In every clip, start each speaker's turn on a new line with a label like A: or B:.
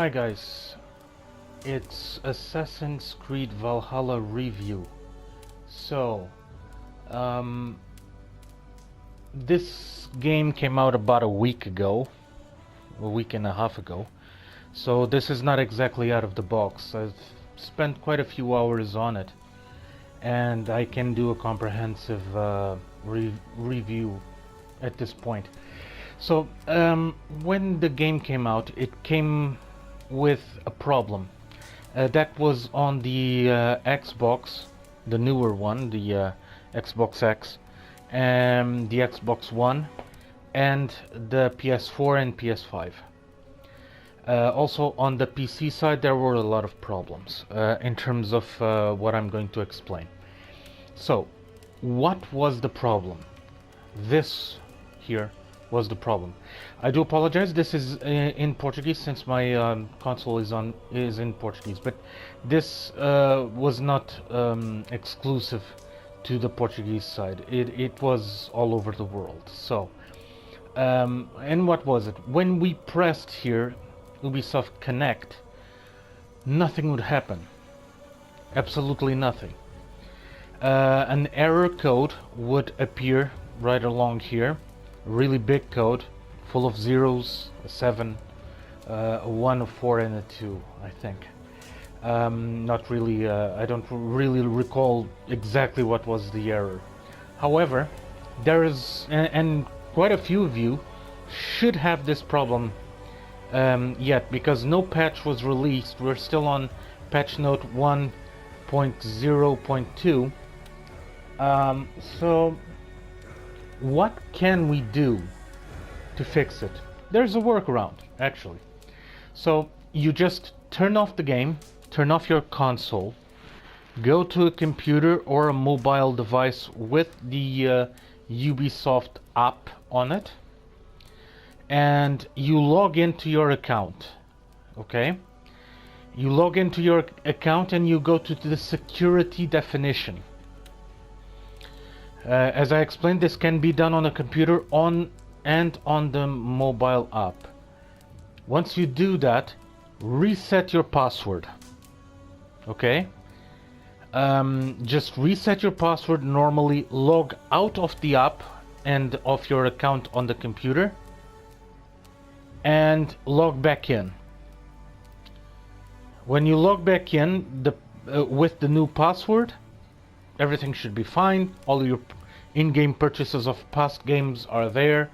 A: Hi guys, it's Assassin's Creed Valhalla review. So, this game came out about a week and a half ago. So this is not exactly out of the box. I've spent quite a few hours on it, and I can do a comprehensive review at this point. So, when the game came out, it came with a problem. That was on the Xbox, the newer one, the Xbox X, and the Xbox One, and the PS4 and PS5. Also on the PC side, there were a lot of problems in terms of what I'm going to explain. So, what was the problem? This here was the problem. I do apologize. This is in Portuguese since my console is in Portuguese, but this was not exclusive to the Portuguese side. It was all over the world. So, and what was it? When we pressed here, Ubisoft Connect, nothing would happen. Absolutely nothing. An error code would appear right along here. Really big code, full of zeros, a 7, a 1, a 4, and a 2, I think. Not really, I don't really recall exactly what was the error. However, there is, and quite a few of you should have this problem yet, because no patch was released. We're still on patch note 1.0.2. So, what can we do to fix it? There's a workaround, actually. So you just turn off the game, turn off your console, go to a computer or a mobile device with the Ubisoft app on it, and you log into your account. Okay? You log into your account and you go to the security definition. As I explained, this can be done on a computer and on the mobile app. Once you do that, reset your password. Okay? Just reset your password normally, log out of the app and of your account on the computer, and log back in. When you log back in with the new password, everything should be fine. All your in-game purchases of past games are there.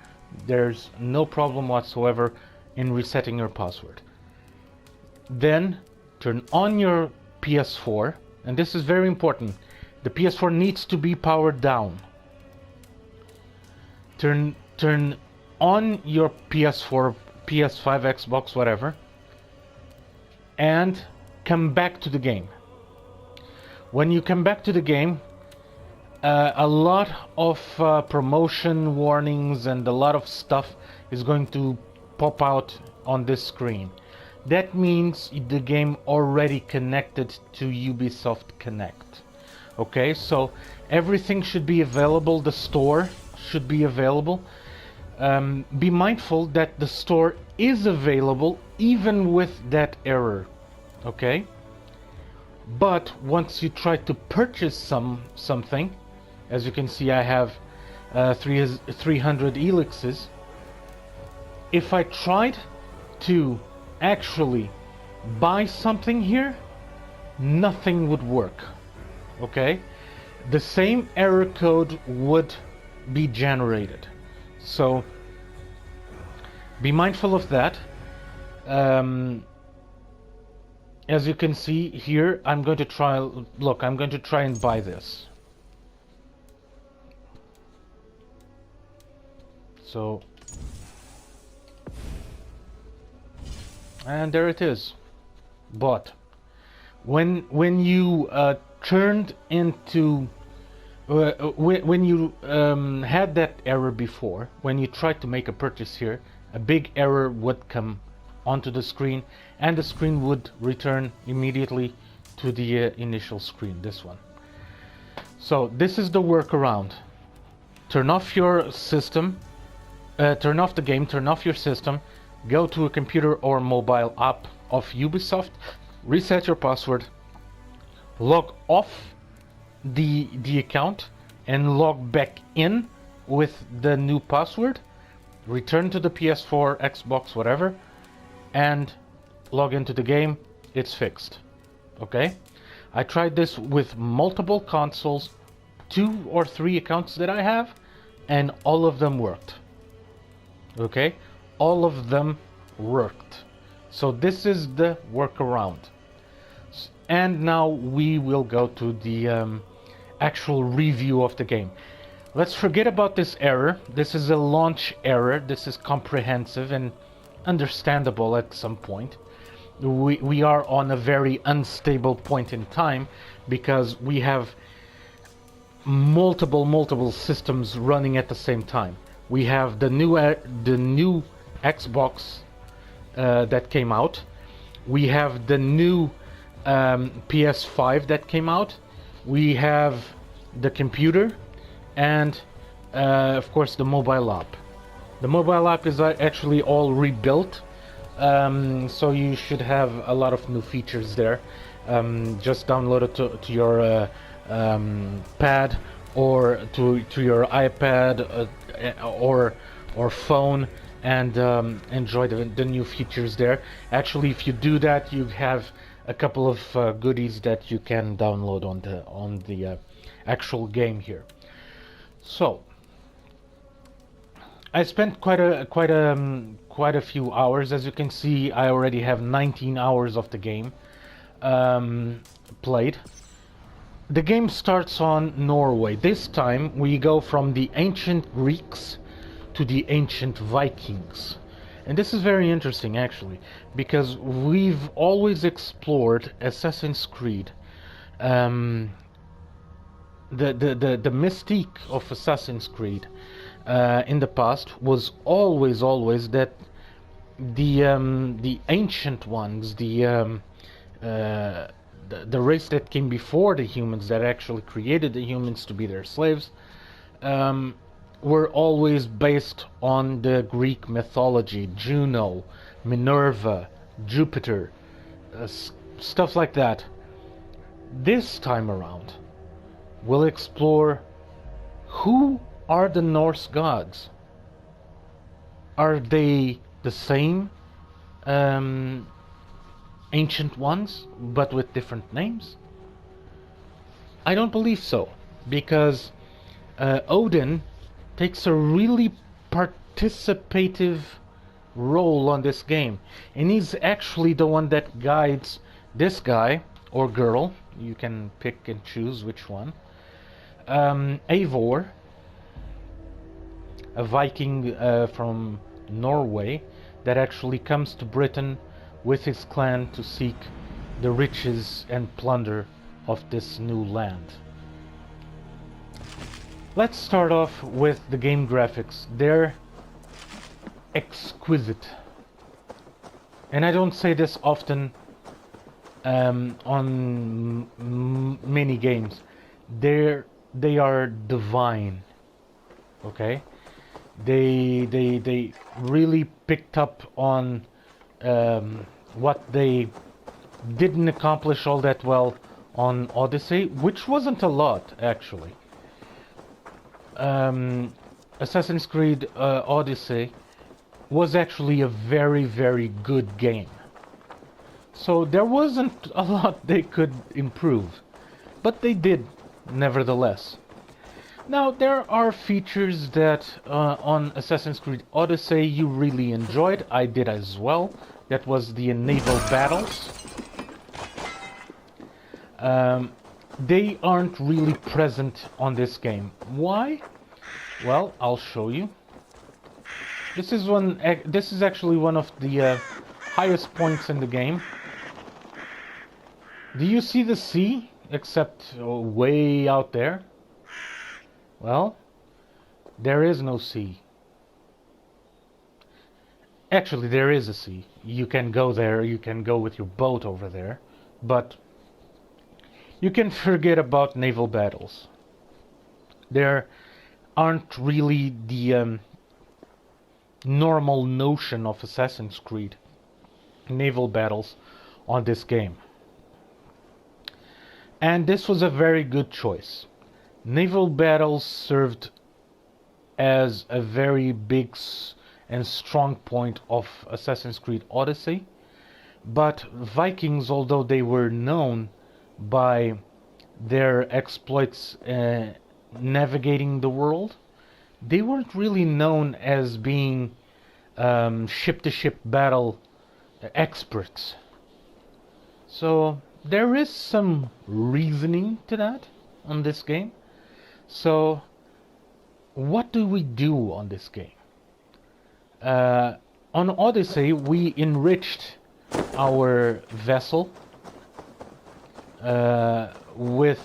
A: There's no problem whatsoever in resetting your password. Then turn on your PS4, and this is very important. The PS4 needs to be powered down. Turn on your PS4, PS5, Xbox, whatever, and come back to the game. When you come back to the game, a lot of promotion warnings and a lot of stuff is going to pop out on this screen. That means the game already connected to Ubisoft Connect. Okay, so everything should be available. The store should be available. Be mindful that the store is available even with that error. Okay? But once you try to purchase something, as you can see, I have 300 elixes. If I tried to actually buy something here, nothing would work. Okay? The same error code would be generated. So be mindful of that. As you can see here, I'm going to try and buy this. So, and there it is. But when you turned into when you had that error before, when you tried to make a purchase here, a big error would come onto the screen, and the screen would return immediately to the initial screen, this one. So this is the workaround. Turn off your system, turn off the game, turn off your system, go to a computer or mobile app of Ubisoft, reset your password, log off the account, and log back in with the new password, return to the PS4, Xbox, whatever, and log into the game. It's fixed. Okay? I tried this with multiple consoles, 2 or 3 accounts that I have, and all of them worked. Okay? All of them worked. So this is the workaround. And now we will go to the actual review of the game. Let's forget about this error. This is a launch error. This is comprehensive and understandable at some point. We are on a very unstable point in time because we have multiple systems running at the same time. We have the new Xbox that came out. We have the new PS5 that came out. We have the computer, and of course the mobile app. The mobile app is actually all rebuilt, so you should have a lot of new features there. Just download it to your pad or to your iPad or phone, and enjoy the new features there. Actually, if you do that, you have a couple of goodies that you can download on the actual game here. So I spent quite a few hours. As you can see, I already have 19 hours of the game played. The game starts on Norway. This time we go from the ancient Greeks to the ancient Vikings. And this is very interesting actually, because we've always explored Assassin's Creed. The mystique of Assassin's Creed in the past was always that the ancient ones, the race that came before the humans, that actually created the humans to be their slaves, were always based on the Greek mythology, Juno, Minerva, Jupiter, stuff like that. This time around, we'll explore who are the Norse gods. Are they the same ancient ones, but with different names? I don't believe so, because Odin takes a really participative role on this game, and he's actually the one that guides this guy or girl, you can pick and choose which one, Eivor, a Viking from Norway that actually comes to Britain with his clan to seek the riches and plunder of this new land. Let's start off with the game graphics. They're exquisite. And I don't say this often on many games. They are divine. Okay? They really picked up on what they didn't accomplish all that well on Odyssey, which wasn't a lot actually. Assassin's Creed Odyssey was actually a very good game. So there wasn't a lot they could improve, but they did nevertheless. Now there are features that on Assassin's Creed Odyssey you really enjoyed. I did as well. That was the naval battles. They aren't really present on this game. Why? Well, I'll show you. This is actually one of the highest points in the game. Do you see the sea? Except way out there. Well, there is no sea. Actually, there is a sea. You can go there, you can go with your boat over there, but you can forget about naval battles. There aren't really the normal notion of Assassin's Creed. naval battles on this game. And this was a very good choice. Naval battles served as a very big and strong point of Assassin's Creed Odyssey. But Vikings, although they were known by their exploits navigating the world, they weren't really known as being ship-to-ship battle experts. So there is some reasoning to that on this game. So what do we do on this game? On Odyssey, we enriched our vessel with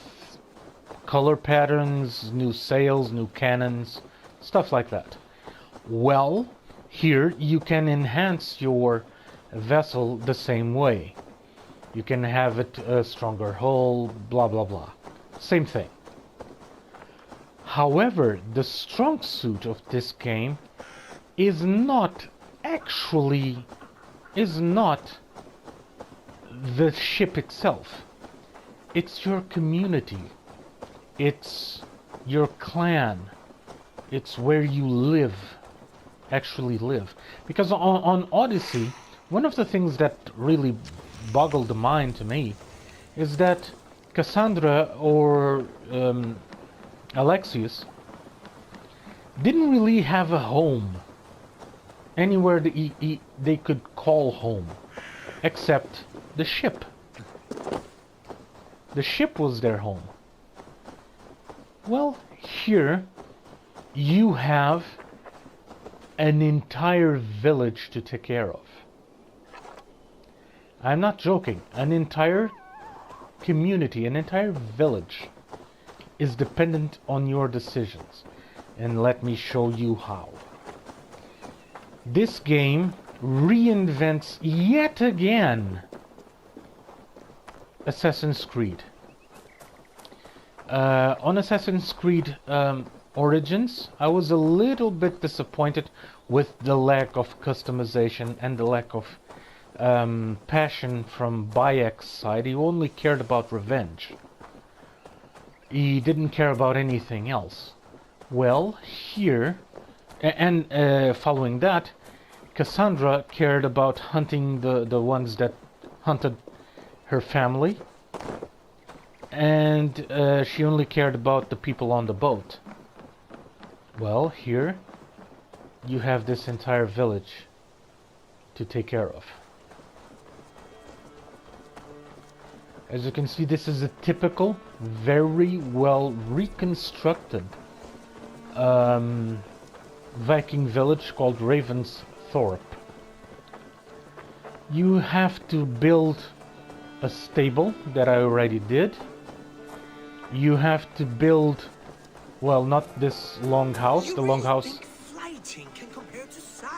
A: color patterns, new sails, new cannons, stuff like that. Well, here you can enhance your vessel the same way. You can have it a stronger hull, blah blah blah. Same thing. However, the strong suit of this game is not the ship itself. It's your community. It's your clan. It's where you live, actually live. Because on Odyssey, one of the things that really boggled the mind to me is that Cassandra or Alexius didn't really have a home anywhere they could call home, except the ship. The ship was their home. Well, here you have an entire village to take care of. I'm not joking. An entire community, an entire village is dependent on your decisions. And let me show you how. This game reinvents yet again Assassin's Creed. On Assassin's Creed Origins, I was a little bit disappointed with the lack of customization and the lack of passion from Bayek's side. He only cared about revenge. He didn't care about anything else. Well, here, and following that, Cassandra cared about hunting the ones that hunted her family, and she only cared about the people on the boat. Well, here you have this entire village to take care of. As you can see, this is a typical, very well reconstructed Viking village called Ravensthorpe. You have to build a stable that I already did. You have to build, well, not this longhouse. The longhouse.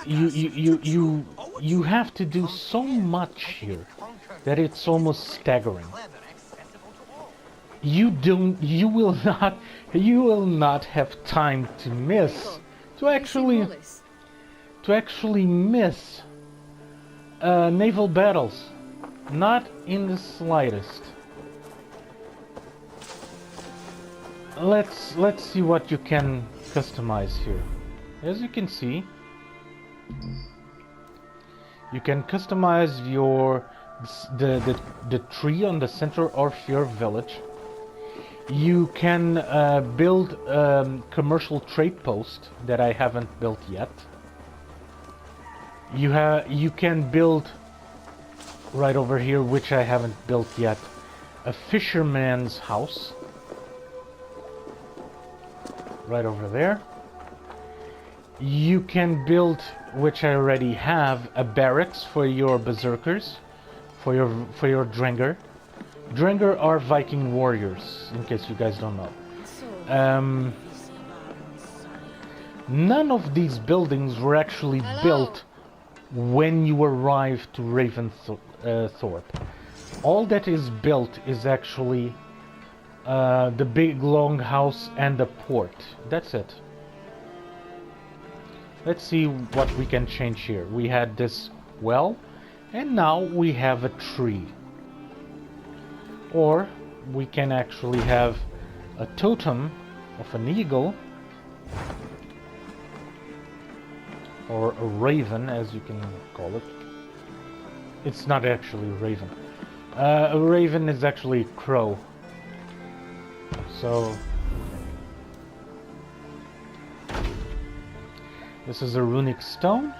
A: You have to do so much here that it's almost staggering. You will not have time to miss, to actually miss naval battles. Not in the slightest. Let's see what you can customize here. As you can see, you can customize the tree on the center of your village. You can build a commercial trade post that I haven't built yet. You can build right over here, which I haven't built yet, a fisherman's house. Right over there. You can build, which I already have, a barracks for your berserkers, for your Drenger. Drenger are Viking warriors, in case you guys don't know. None of these buildings were actually built when you arrive to Ravensthorpe. All that is built is actually the big long house and the port. That's it. Let's see what we can change here. We had this well. And now we have a tree. Or we can actually have a totem of an eagle, or a raven, as you can call it. It's not actually a raven. A raven is actually a crow. So this is a runic stone.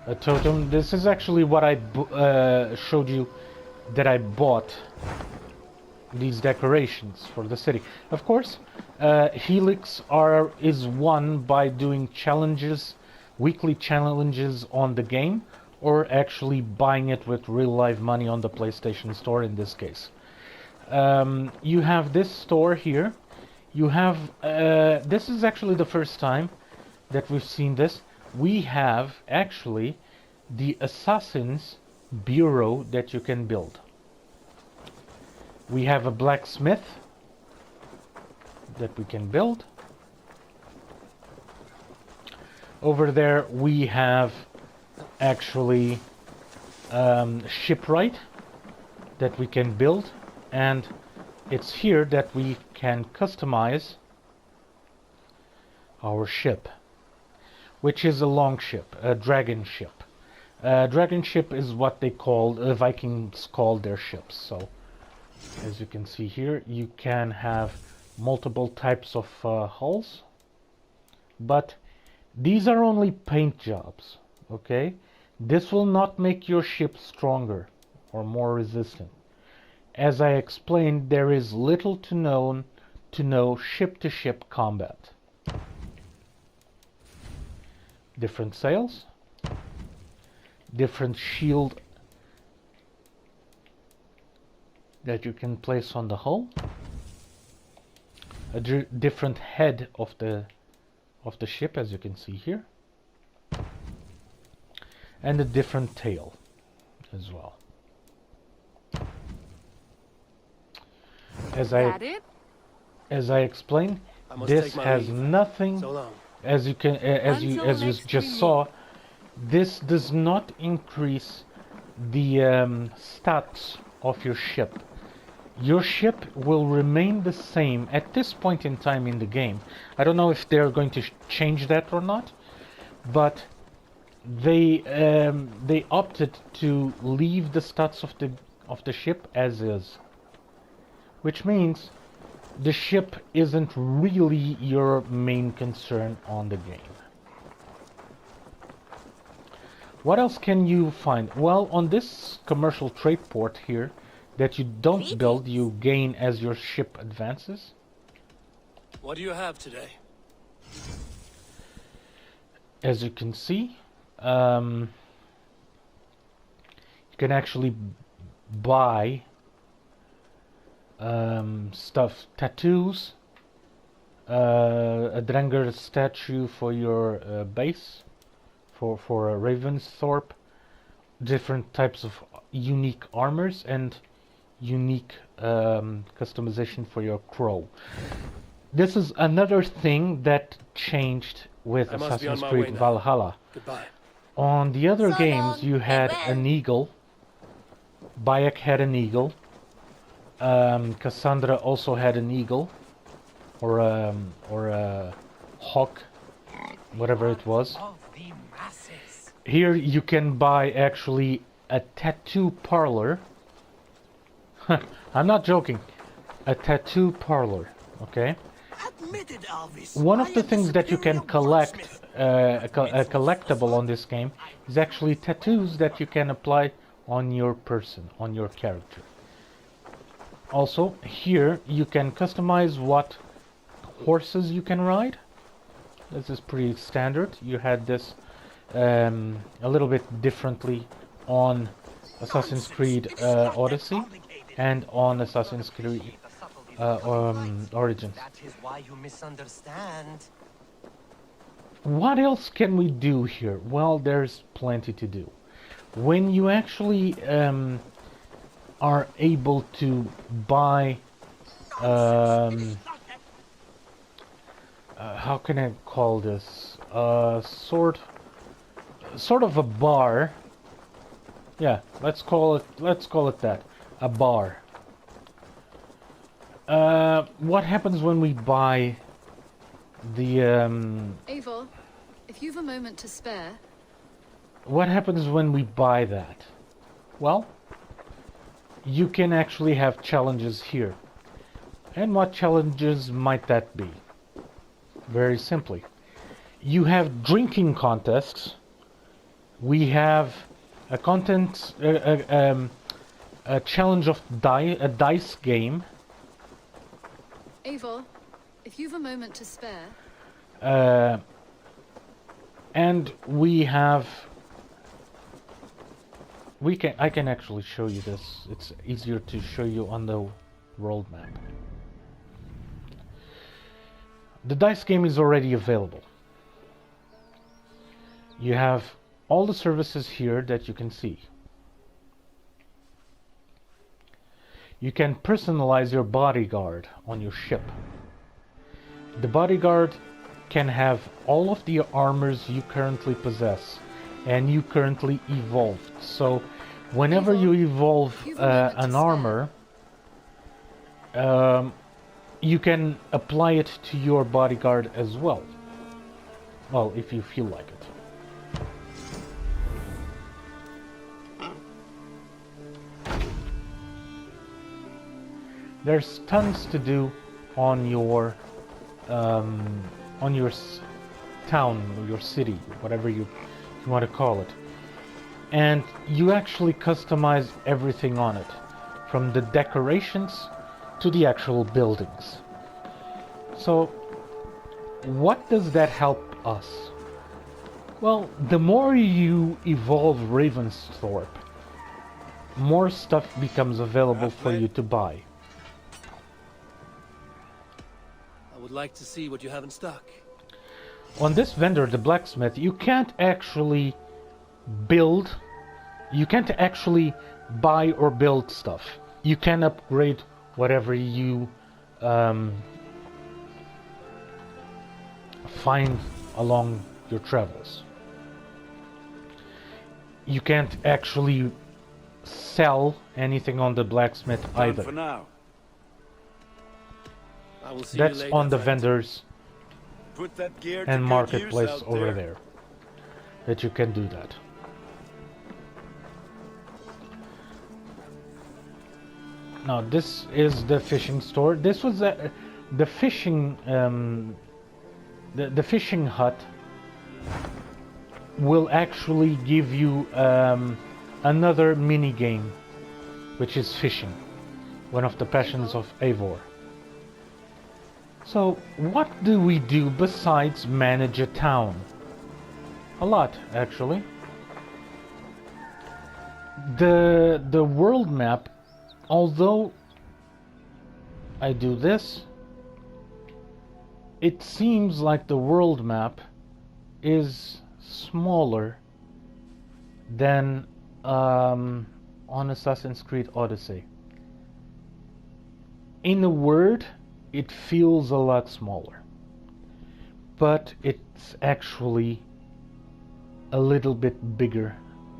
A: A totem. This is actually what I showed you that I bought these decorations for the city. Of course, Helix is won by doing challenges, weekly challenges on the game, or actually buying it with real life money on the PlayStation Store in this case. You have this store here. You have this is actually the first time that we've seen this. We have actually the Assassin's Bureau that you can build. We have a blacksmith that we can build. Over there we have actually shipwright that we can build, and it's here that we can customize our ship, which is a long ship, a dragon ship. Dragon ship is what they call, Vikings call their ships. So as you can see here, you can have multiple types of hulls, but these are only paint jobs, okay? This will not make your ship stronger or more resistant. As I explained, there is little to know ship-to-ship combat. Different sails, different shield that you can place on the hull, a different head of the ship, as you can see here, and a different tail as well. As I explained, this has nothing. As you just saw, this does not increase the stats of your ship. Your ship will remain the same at this point in time in the game. I don't know if they're going to change that or not, but they opted to leave the stats of the ship as is, which means the ship isn't really your main concern on the game. What else can you find? Well, on this commercial trade port here, that you don't build, you gain as your ship advances.
B: What do you have today?
A: As you can see, you can actually buy stuff, tattoos, a Dranger statue for your base, for a Ravensthorpe, different types of unique armors, and unique customization for your crow. This is another thing that changed with Assassin's Creed Valhalla.
B: Goodbye.
A: On the other games you had an eagle, Bayek had an eagle, Cassandra also had an eagle, or a hawk, whatever it was. Here you can buy actually a tattoo parlor. I'm not joking. A tattoo parlor, okay? One of the things that you can collect, a collectible on this game, is actually tattoos that you can apply on your person, on your character. Also, here you can customize what horses you can ride. This is pretty standard. You had this a little bit differently on Assassin's Creed Odyssey and on Assassin's Creed Origins.
C: That is why you misunderstand.
A: What else can we do here? Well, there's plenty to do. When you actually are able to buy how can I call this? Sword sort of a bar. Yeah, let's call it that. A bar. What happens when we buy the
D: Eivor, if you've a moment to spare.
A: what happens when we buy that? Well, you can actually have challenges here. And what challenges might that be? Very simply. You have drinking contests. We have a a challenge of a dice game.
D: Eivor, if you've a moment to spare.
A: And we have I can actually show you this. It's easier to show you on the world map. The dice game is already available. You have all the services here that you can see. You can personalize your bodyguard on your ship. The bodyguard can have all of the armors you currently possess and you currently evolved. So whenever you evolve an armor, you can apply it to your bodyguard as well. Well, if you feel like it. There's tons to do on your town, or your city, whatever you want to call it. And you actually customize everything on it, from the decorations to the actual buildings. So, what does that help us? Well, the more you evolve Ravensthorpe, more stuff becomes available for you to buy.
B: I would like to see what you have in stock.
A: On this vendor, the blacksmith, you can't actually build, you can't actually buy or build stuff. You can upgrade whatever you find along your travels. You can't actually sell anything on the blacksmith either.
B: For now. I will see
A: That's
B: you later,
A: on the
B: friend.
A: vendors
E: Put that gear to
A: and
E: good
A: marketplace
E: use out
A: over there that you can do that. Now this is the fishing store. This was the fishing the fishing hut will actually give you another mini game, which is fishing, one of the passions of Eivor. So what do we do besides manage a town? A lot, actually. The world map, although I do this, it seems like the world map is smaller than on Assassin's Creed Odyssey. In a word, it feels a lot smaller, but it's actually a little bit bigger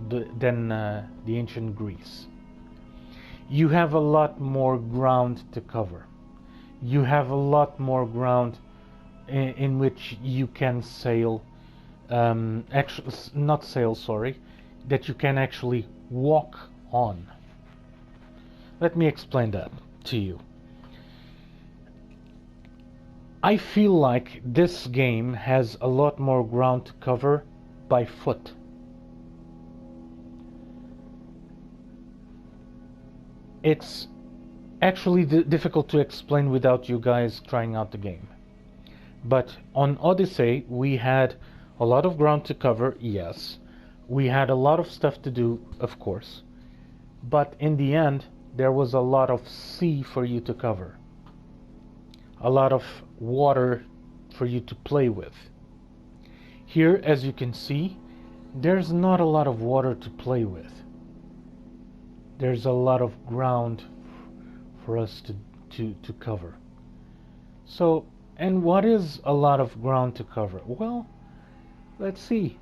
A: than the ancient Greece. You have a lot more ground to cover. You have a lot more ground in which you can sail, actually not sail, sorry, that you can actually walk on. Let me explain that to you. I feel like this game has a lot more ground to cover by foot. It's actually difficult to explain without you guys trying out the game. But on Odyssey, we had a lot of ground to cover, yes. We had a lot of stuff to do, of course. But in the end, there was a lot of sea for you to cover. A lot of water for you to play with. Here, as you can see, there's not a lot of water to play with. There's a lot of ground for us to cover. So, and what is a lot of ground to cover? Well, let's see.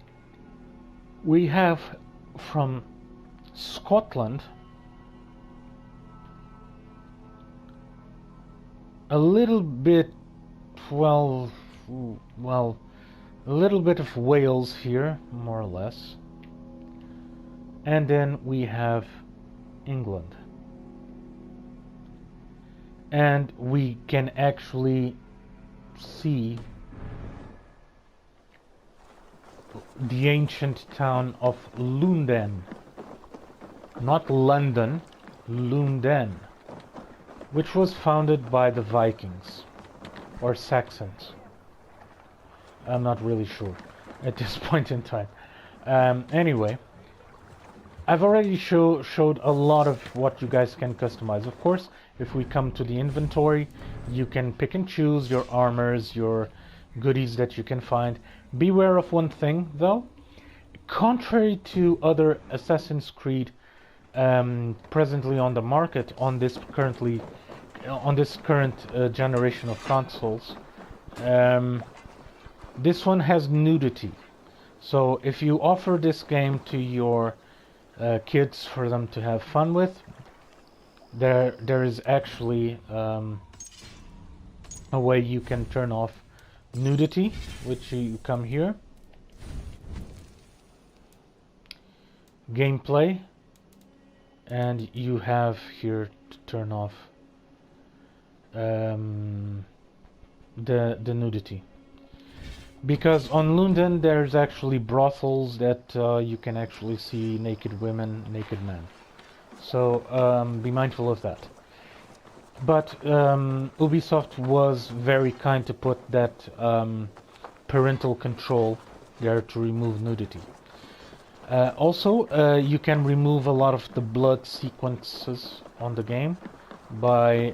A: We have from Scotland a little bit, well, a little bit of Wales here, more or less. And then we have England. And we can actually see the ancient town of London. Not London, London, which was founded by the Vikings or Saxons. I'm not really sure at this point in time. Anyway, I've already showed a lot of what you guys can customize. Of course, if we come to the inventory, you can pick and choose your armors, your goodies that you can find. Beware of one thing, though. Contrary to other Assassin's Creed presently on the market on this current generation of consoles, this one has nudity. So if you offer this game to your kids for them to have fun with, there is actually a way you can turn off nudity, which you come here, gameplay, and you have here to turn off the nudity. Because on London there's actually brothels that you can actually see naked women, naked men. So be mindful of that. But Ubisoft was very kind to put that parental control there to remove nudity. Also, you can remove a lot of the blood sequences on the game by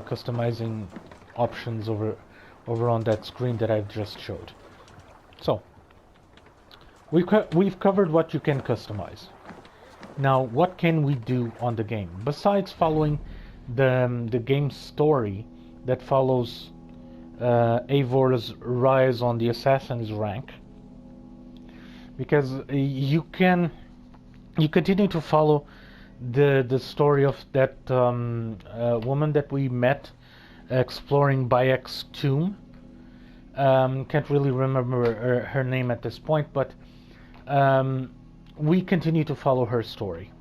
A: customizing options over on that screen that I've just showed. So, we've covered what you can customize. Now, what can we do on the game? Besides following the game's story that follows Eivor's rise on the assassin's rank, because you continue to follow the story of that woman that we met exploring Bayek's tomb. Can't really remember her name at this point, but we continue to follow her story.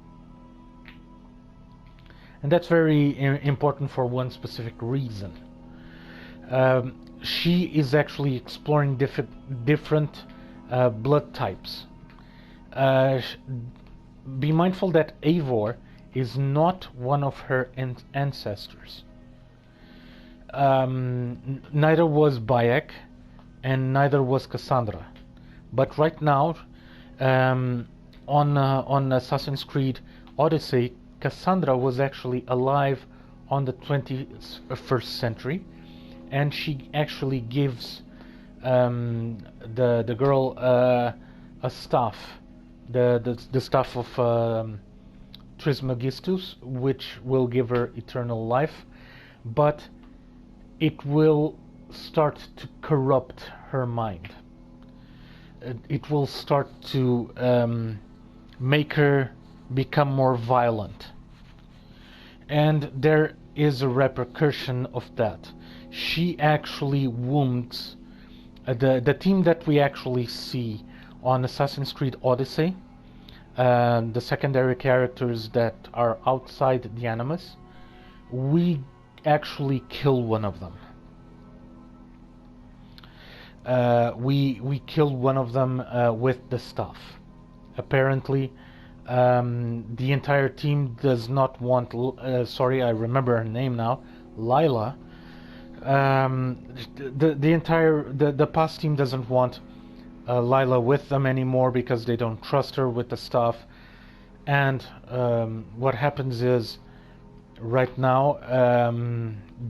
A: And that's very important for one specific reason. She is actually exploring different blood types. Be mindful that Eivor is not one of her ancestors. Neither was Bayek, and neither was Cassandra. But right now, on Assassin's Creed Odyssey, Cassandra was actually alive on the 21st century, and she actually gives the girl a staff, the staff of Trismegistus, which will give her eternal life, but it will start to corrupt her mind. It will start to make her become more violent. And there is a repercussion of that. She actually wounds the team that we actually see on Assassin's Creed Odyssey, the secondary characters that are outside the Animus. We actually kill one of them. We killed one of them with the staff. Apparently, the entire team does not want. Sorry, I remember her name now, Lila. The past team doesn't want Lila with them anymore because they don't trust her with the staff. And what happens is, right now,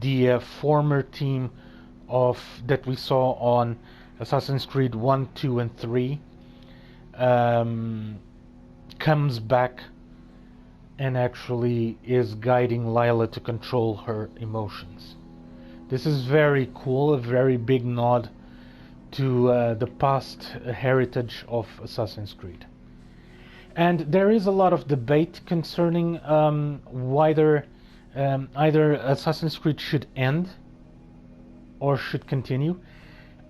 A: the former team that we saw on Assassin's Creed 1, 2, and 3 comes back and actually is guiding Lila to control her emotions. This is very cool, a very big nod to the past heritage of Assassin's Creed. And there is a lot of debate concerning whether either Assassin's Creed should end or should continue.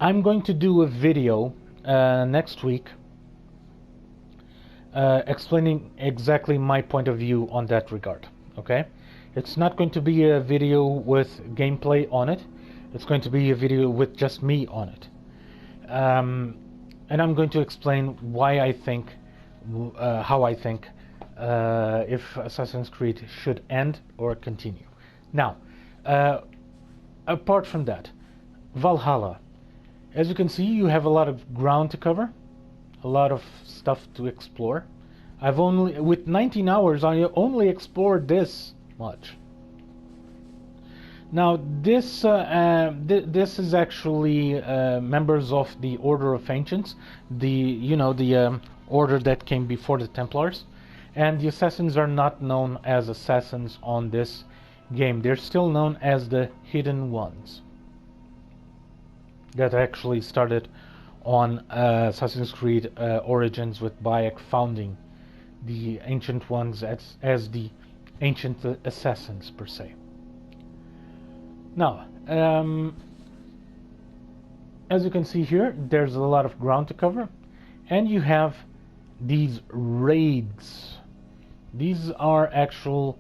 A: I'm going to do a video next week explaining exactly my point of view on that regard. Okay, it's not going to be a video with gameplay on it. It's going to be a video with just me on it, and I'm going to explain why I think, how I think, if Assassin's Creed should end or continue. Now, apart from that, Valhalla. As you can see, you have a lot of ground to cover, a lot of stuff to explore. I've only, with 19 hours, I only explored this much. Now, this this is actually members of the Order of Ancients, the order that came before the Templars, and the assassins are not known as assassins on this game. They're still known as the Hidden Ones. That actually started on Assassin's Creed Origins, with Bayek founding the Ancient Ones as the Ancient Assassins per se. Now, as you can see here, there's a lot of ground to cover, and you have these raids. These are actual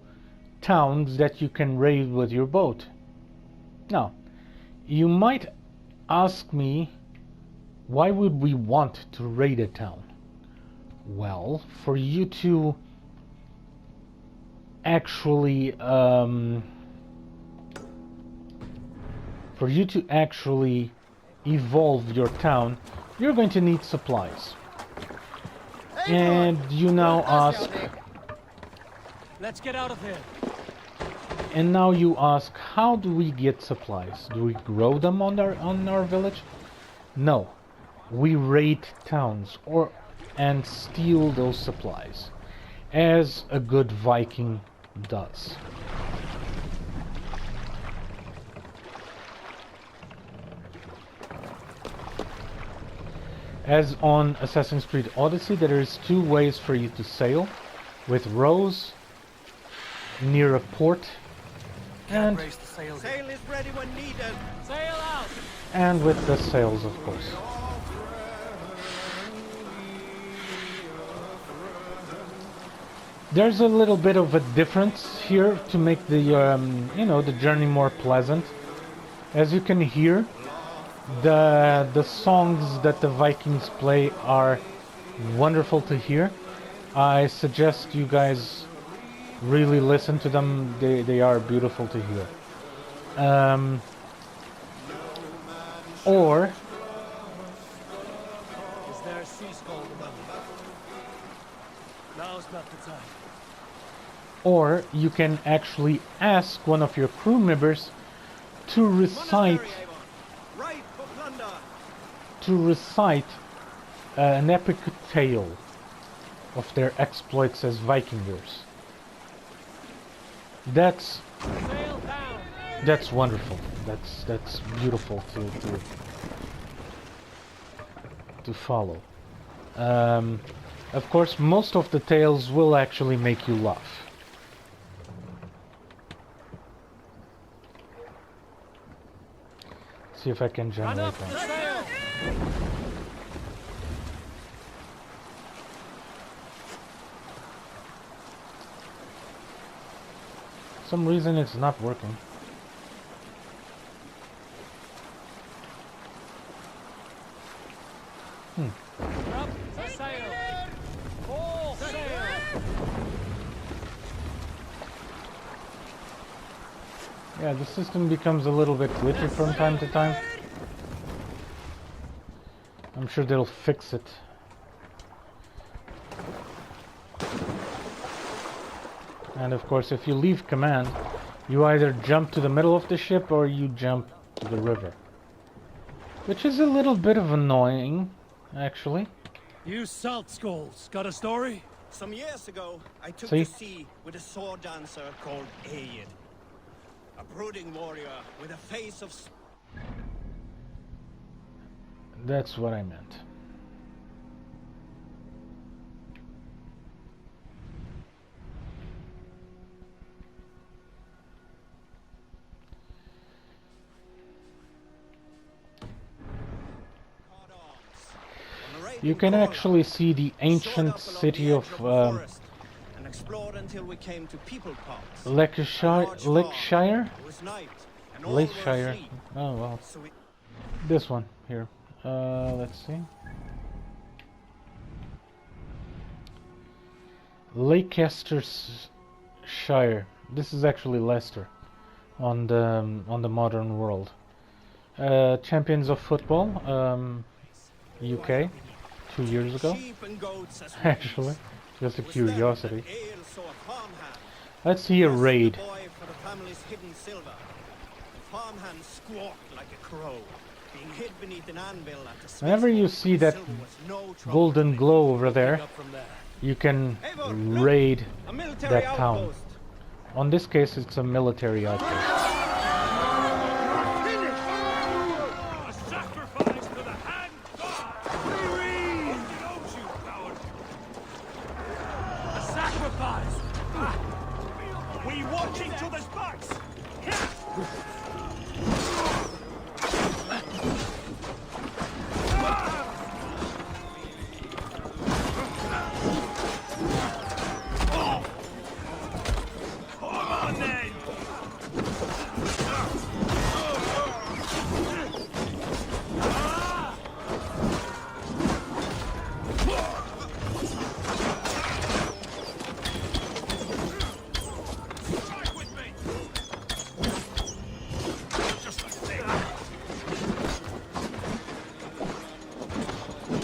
A: towns that you can raid with your boat. Now, you might ask me, why would we want to raid a town? Well, for you to actually evolve your town, you're going to need supplies. And you now ask,
B: Let's get out of here.
A: and now you ask, how do we get supplies? Do we grow them on our village? No, we raid towns and steal those supplies, as a good Viking does. As on Assassin's Creed Odyssey, there is 2 ways for you to sail: with rows near a port, and
B: Raise the sail.
E: Sail is ready when needed.
B: Sail out.
A: and with the sails, of course. There's a little bit of a difference here to make the the journey more pleasant. As you can hear, the songs that the Vikings play are wonderful to hear. I suggest you guys really listen to them. They are beautiful to hear. Or
B: Is there a sea skull above? Now's not the time.
A: Or you can actually ask one of your crew members to recite
E: Right for plunder.
A: an epic tale of their exploits as Vikingers. That's
B: Sail down.
A: That's wonderful. That's beautiful to follow. Of course, most of the tales will actually make you laugh. See if I can
B: Run
A: generate
B: up the
A: one.
B: sail.
A: For some reason it's not working.
B: Up the sail. Full sail.
A: Yeah, the system becomes a little bit glitchy from time to time. I'm sure they'll fix it. And of course, if you leave command, you either jump to the middle of the ship or you jump to the river. Which is a little bit of annoying, actually.
B: You salt skulls, got a story?
E: Some years ago, I took
A: See?
E: to sea with a sword dancer called Aid. A brooding warrior with a face of...
A: That's what I meant. You can actually see the ancient city of
E: and explored until we came to People Pots.
A: Lakeshire?
E: It was night, and all were
A: Lakeshire.
E: asleep.
A: Oh well.
E: So we
A: This one here. Let's see. Leicestershire. This is actually Leicester on the modern world. Champions of football, UK, 2 years ago.
E: sheep and goats as
A: Actually, just a
E: It was then
A: curiosity.
E: that Ale saw a farmhand.
A: Let's see a
E: Asked
A: raid.
E: The boy for the family's hidden silver. The farmhand squawked like a crow, being hid beneath an anvil at the smith's
A: Whenever you
E: home.
A: see that
E: Silver was no trouble
A: golden
E: to make.
A: glow over there,
B: Up from there.
A: you can
E: Eivor, look!
A: raid
E: A military
A: that town.
E: outpost.
A: On this case, it's a military outpost.
B: A sacrifice to the hand god! Don't you, coward! A sacrifice!
E: We watch each other's backs.
B: Come on then! Strike with me! Just a thing!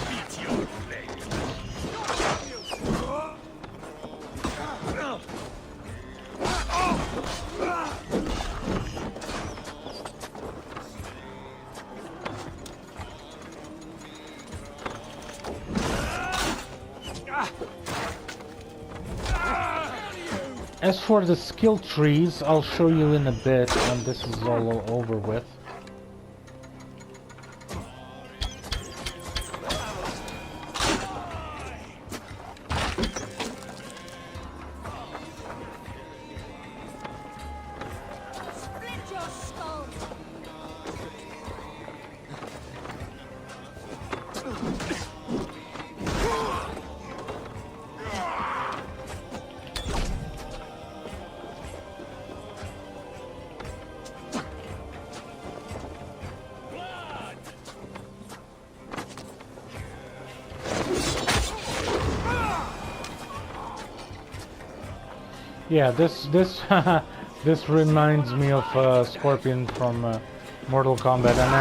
B: Beat your leg!
A: As for the skill trees, I'll show you in a bit when this is all over with.
F: Split your skull!
A: Yeah, this this reminds me of Scorpion from Mortal Kombat, and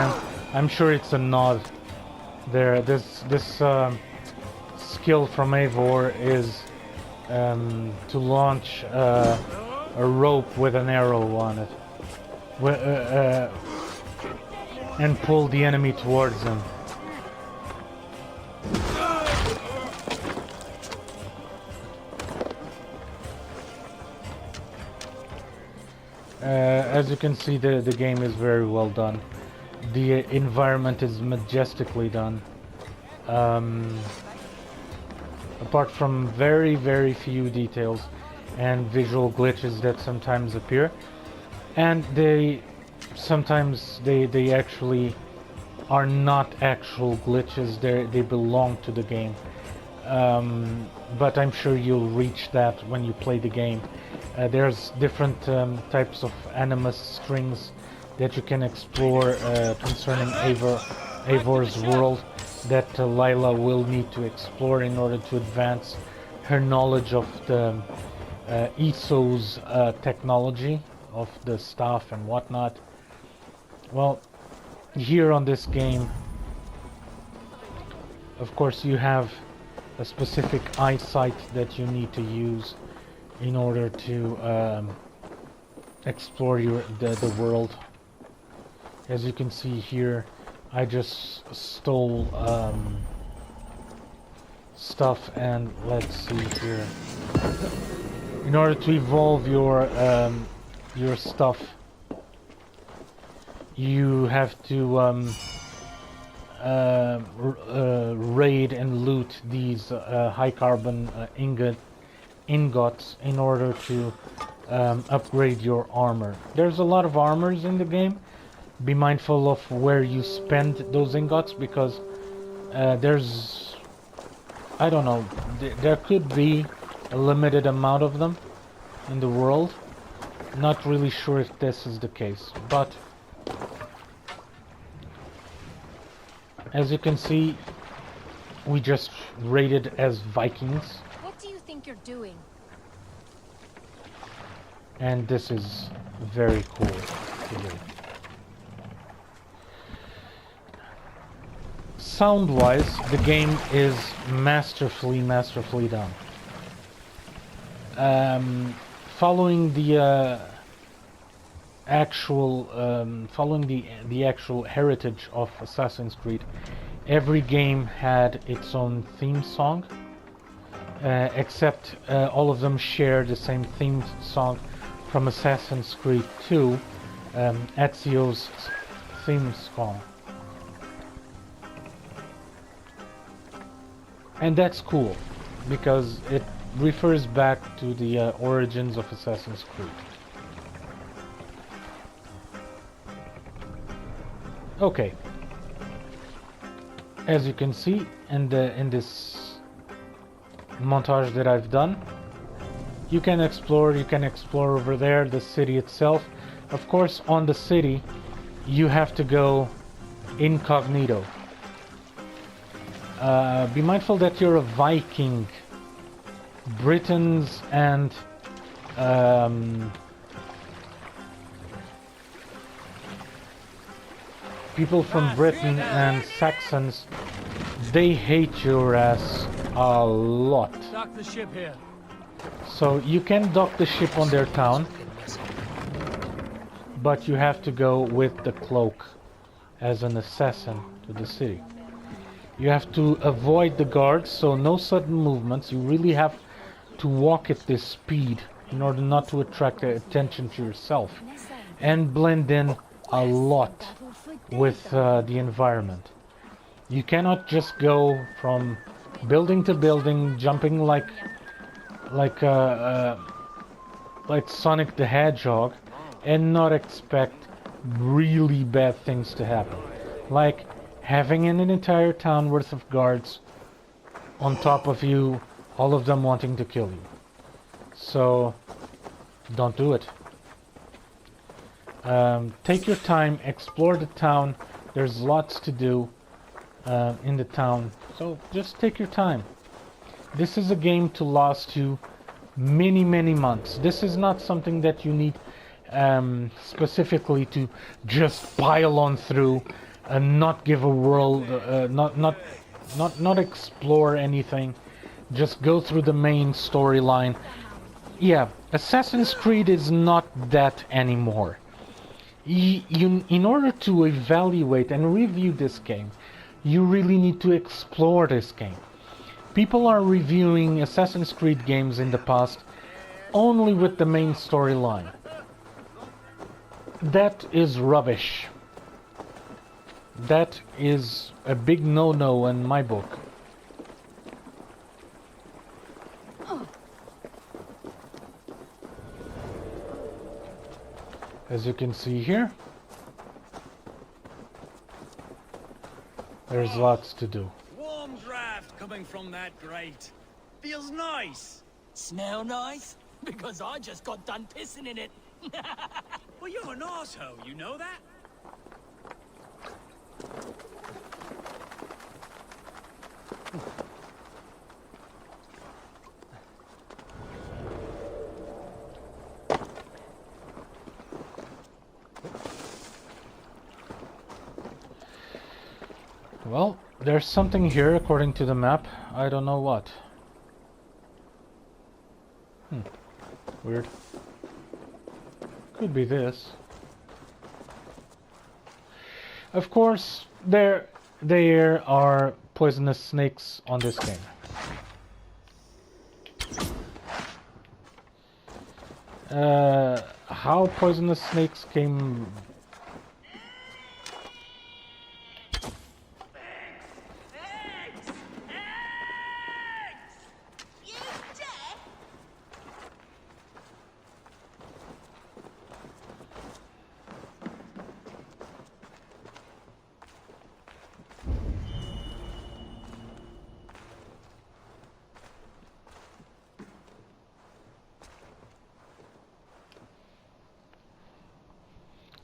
A: I'm sure it's a nod there. This skill from Eivor is to launch a rope with an arrow on it, and pull the enemy towards him. As you can see, the game is very well done. The environment is majestically done. Apart from very few details and visual glitches that sometimes appear, and sometimes they actually are not actual glitches. They belong to the game. But I'm sure you'll reach that when you play the game. There's different types of animus strings that you can explore concerning Eivor's world that Lila will need to explore in order to advance her knowledge of the ESO's technology, of the staff and whatnot. Well, here on this game, of course, you have a specific eyesight that you need to use in order to explore the world. As you can see here, I just stole stuff, and let's see here. In order to evolve your stuff, you have to raid and loot these high carbon ingots in order to upgrade your armor. There's a lot of armors in the game. Be mindful of where you spend those ingots, because there's I don't know. There could be a limited amount of them in the world. Not really sure if this is the case, but as you can see, we just raided as Vikings,
F: What do you think you're doing?
A: and this is very cool to do. Sound-wise, the game is masterfully done. Following the actual heritage of Assassin's Creed, every game had its own theme song, except all of them share the same theme song from Assassin's Creed 2, Ezio's theme song. And that's cool, because it refers back to the origins of Assassin's Creed. Okay. As you can see in this montage that I've done, you can explore over there the city itself. Of course, on the city, you have to go incognito. Be mindful that you're a Viking. Britons and people from Britain and Saxons, they hate your ass a lot.
B: Dock the ship here.
A: So you can dock the ship on their town, but you have to go with the cloak as an assassin to the city. You have to avoid the guards, so no sudden movements. You really have to walk at this speed in order not to attract attention to yourself, and blend in a lot with the environment. You cannot just go from building to building, jumping like Sonic the Hedgehog, and not expect really bad things to happen, like having an entire town worth of guards on top of you, all of them wanting to kill you. So don't do it. Take your time, explore the town. There's lots to do in the town, so just take your time. This is a game to last you many months. This is not something that you need specifically to just pile on through and not give a world, not explore anything. Just go through the main storyline. Yeah, Assassin's Creed is not that anymore. In order to evaluate and review this game, you really need to explore this game. People are reviewing Assassin's Creed games in the past only with the main storyline. That is rubbish. That is a big no-no in my book. As you can see here, there's lots to do.
B: Warm draft coming from that grate. Feels nice.
G: Smell nice? Because I just got done pissing in it.
B: Well, you're an arsehole, you know that?
A: Well, there's something here according to the map. I don't know what. Weird. Could be this. Of course, there are poisonous snakes on this game. How poisonous snakes came...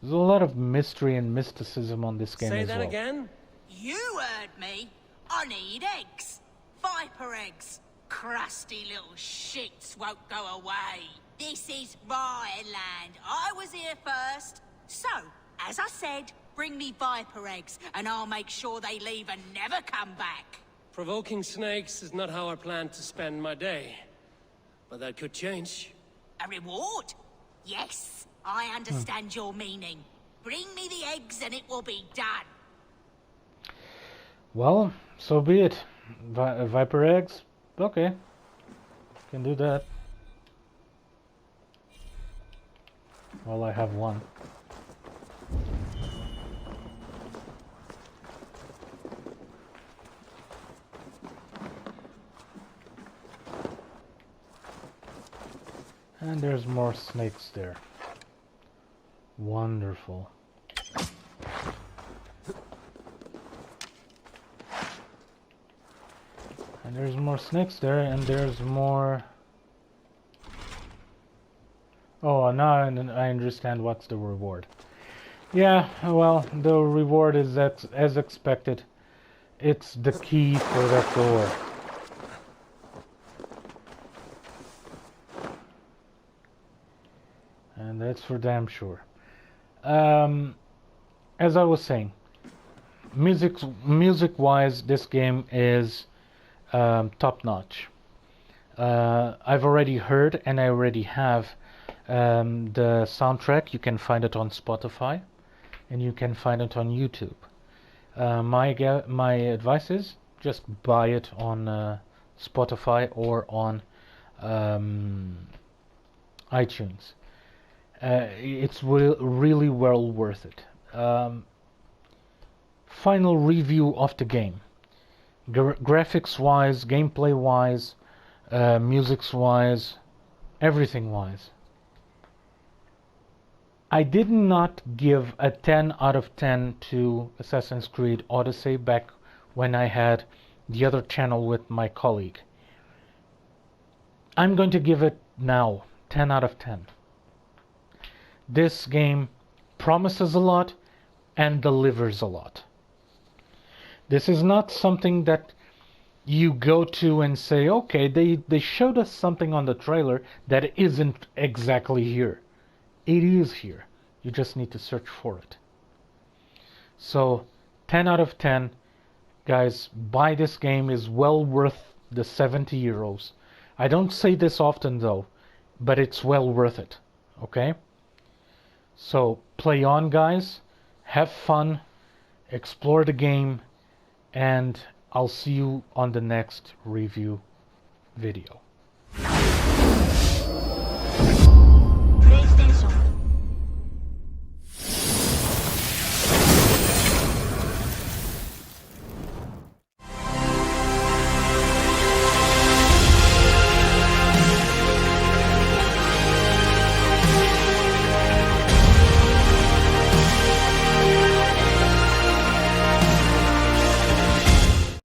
A: There's a lot of mystery and mysticism on this game
B: Say
A: as
B: that
A: well.
B: again?
F: You heard me. I need eggs. Viper eggs. Crusty little shits won't go away. This is my land. I was here first. So, as I said, bring me viper eggs, and I'll make sure they leave and never come back.
B: Provoking snakes is not how I plan to spend my day. But that could change.
F: A reward? Yes, I understand your meaning. Bring me the eggs and it will be done.
A: Well, so be it. Viper eggs? Okay. Can do that. Well, I have one. And there's more snakes there. Wonderful. And there's more snakes there, and there's more... Oh, now I understand what's the reward. Yeah, well, the reward is as expected. It's the key for that door. And that's for damn sure. As I was saying, music-wise, this game is top-notch. I've already heard, and I already have the soundtrack. You can find it on Spotify, and you can find it on YouTube. My advice is just buy it on Spotify or on iTunes. It's really well worth it. Final review of the game. Graphics-wise, gameplay-wise, music-wise, everything-wise. I did not give a 10 out of 10 to Assassin's Creed Odyssey back when I had the other channel with my colleague. I'm going to give it now 10 out of 10. This game promises a lot and delivers a lot. This is not something that you go to and say, okay, they showed us something on the trailer that isn't exactly here. It is here. You just need to search for it. So, 10 out of 10. Guys, buy this game. Is well worth the 70 euros. I don't say this often though, but it's well worth it. Okay? So, play on, guys. Have fun. Explore the game. And I'll see you on the next review video.